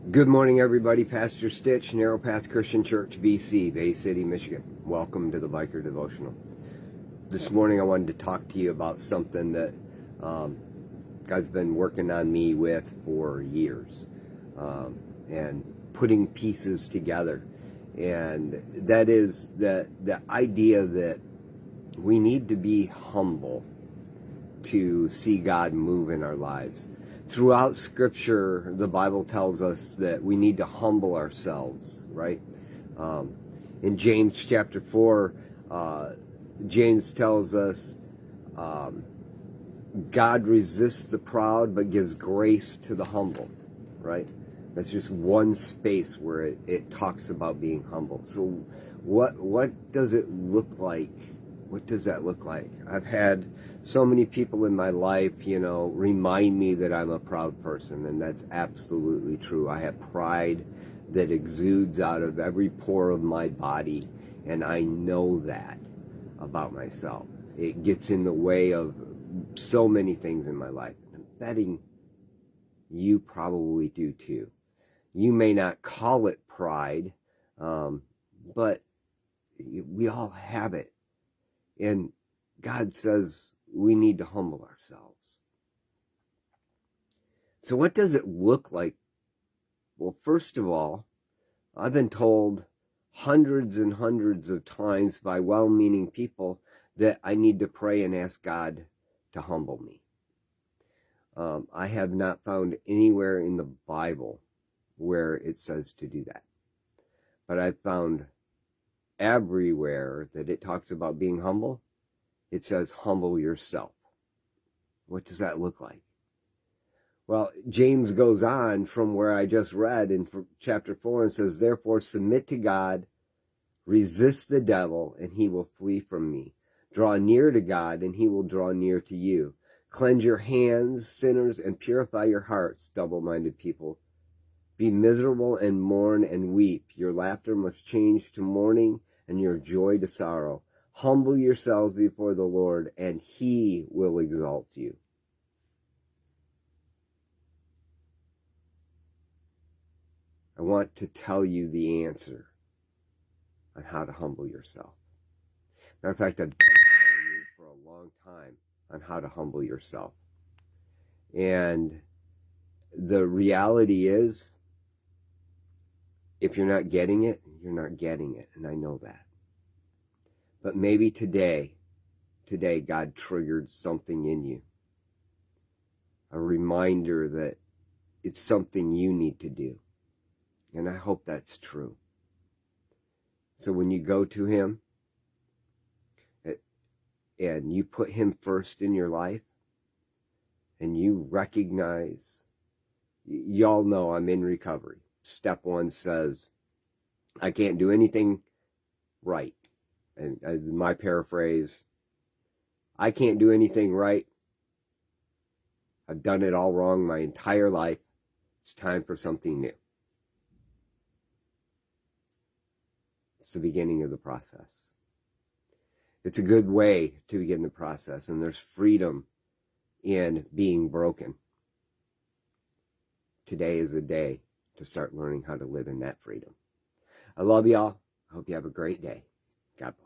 Good morning, everybody. Pastor Stitch, Narrow Path Christian Church, BC, Bay City, Michigan. Welcome to the Biker Devotional. This morning I wanted to talk to you about something that God's been working on me with for years, and putting pieces together. And that is the idea that we need to be humble to see God move in our lives. Throughout Scripture, the Bible tells us that we need to humble ourselves, right? In James chapter 4, James tells us God resists the proud but gives grace to the humble, right? That's just one space where it talks about being humble. So what does it look like? What does that look like? I've had so many people in my life, remind me that I'm a proud person, and that's absolutely true. I have pride that exudes out of every pore of my body, and I know that about myself. It gets in the way of so many things in my life. I'm betting you probably do too. You may not call it pride, but we all have it. And God says we need to humble ourselves. So what does it look like? Well, first of all, I've been told hundreds and hundreds of times by well-meaning people that I need to pray and ask God to humble me. I have not found anywhere in the Bible where it says to do that. But I've found everywhere that it talks about being humble, it says humble yourself. What does that look like? Well, James goes on from where I just read in chapter 4 and says, therefore submit to God, resist the devil, and he will flee from me. Draw near to God, and he will draw near to you. Cleanse your hands, sinners, and purify your hearts, double-minded people. Be miserable and mourn and weep. Your laughter must change to mourning and your joy to sorrow. Humble yourselves before the Lord, and he will exalt you. I want to tell you the answer on how to humble yourself. Matter of fact, I've been telling you for a long time on how to humble yourself. And the reality is, if you're not getting it, you're not getting it. And I know that. But maybe today God triggered something in you. A reminder that it's something you need to do. And I hope that's true. So when you go to him and you put him first in your life and you recognize, y'all know I'm in recovery. Step 1 says, I can't do anything right. And my paraphrase, I can't do anything right. I've done it all wrong my entire life. It's time for something new. It's the beginning of the process. It's a good way to begin the process, and there's freedom in being broken. Today is the day to start learning how to live in that freedom. I love y'all. I hope you have a great day. God bless.